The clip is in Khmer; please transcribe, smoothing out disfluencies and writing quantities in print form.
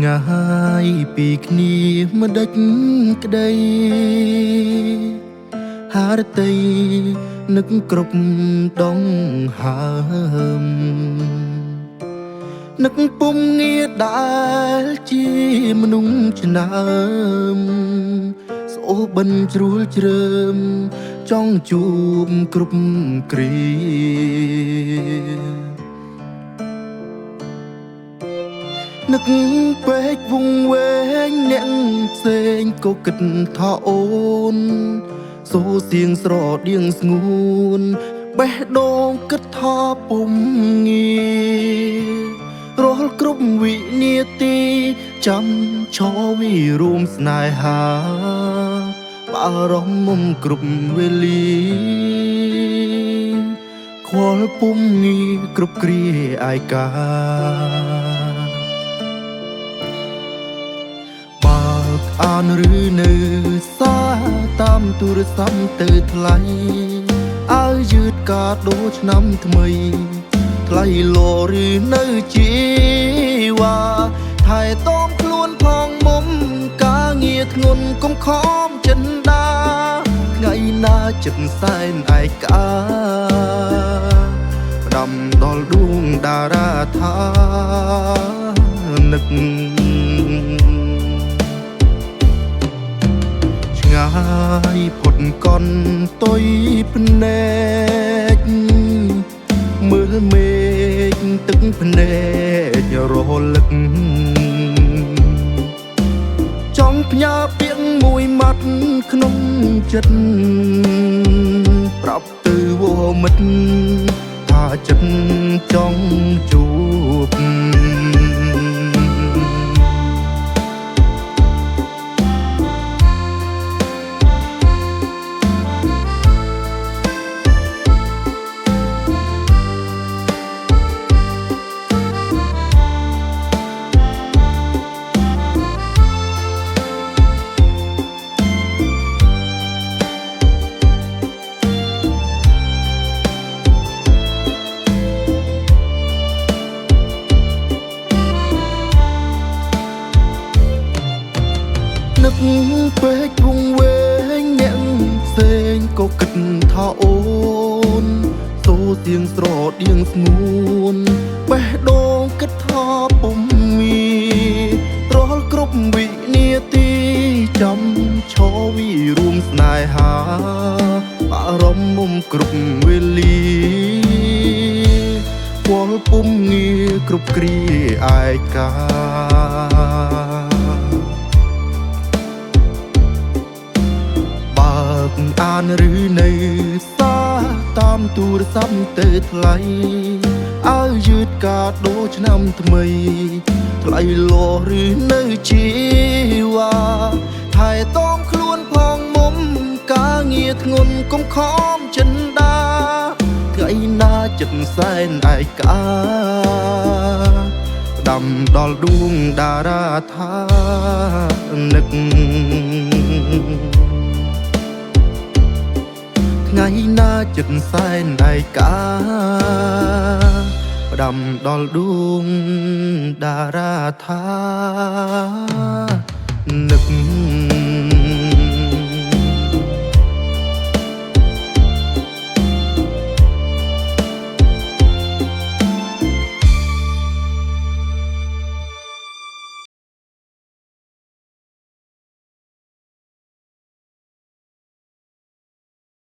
ងាយពីគ្នាមិនដេចក្ដីហារតីនឹកគ្រប់ដងហើមនឹកពុំងារដែលជាមនុស្សឆ្នើមស្អូបិនជ្រួលជ្រើមចង់ជួបគ្រប់គ្រានឹកពេកវង្វេងអ្នកផ្សេងក៏គិតថាអូនសូរសៀងស្រដៀងស្ងួនបេះដូងគិតថាពុំងាររាល់គ្រប់វិនាទីចាំឈរវិរួមស្នេហាបារម្ភមុំគ្រប់វេលាខ្វល់ពុំងារគ្រប់គ្រាឯកាអានឬនៅសារតាមទូរស័ព្ទទៅថ្លៃឲ្យយឺតកាដូឆ្នាំថ្មីថ្លៃលោឬនៅជីវ៉ាថែទាំខ្លួនផងមុំការងារធ្ងន់កុំខំចិនដាថ្ងៃណាចិត្តសែនឯកាផ្ដាំដល់ដួងតារាថានឹកងាយផុតកន់តុយភ្នែកមើលមេឃទឹកភ្នែករលឹកចង់ផ្ញើពាក្យមួយម៉ាត់ក្នុងចិត្តប្រាប់ទៅវមិត្តថាចិត្តចង់ជួបនឹកពេកវង្វេងអ្នកផ្សេងក៏គិតថាអូនសូរសៀងស្រដៀងស្ងួនបេះដូងគិតថាពុំមានរាល់គ្រប់វិនាទីចាំឈរវិរួមស្នេហាបារម្ភមុំគ្រប់វេលាខ្វល់ពុំងារគ្រប់គ្រាឯកាអានឬនៅសារតាមទូរស័ព្ទទៅថ្លៃឲ្យយឺតកាដូឆ្នាំថ្មីថ្លៃលោឬនៅជីវ៉ាថែទាំខ្លួនផងមុំការងារធ្ងន់កុំខំចិនដាថ្ងៃណាចិត្តសែនឯកាផ្ដាំដល់ដួងតារាថានឹកថ្ងៃណាចិត្តសែនឯកាផ្ដាំដល់ដួងតារាថានឹក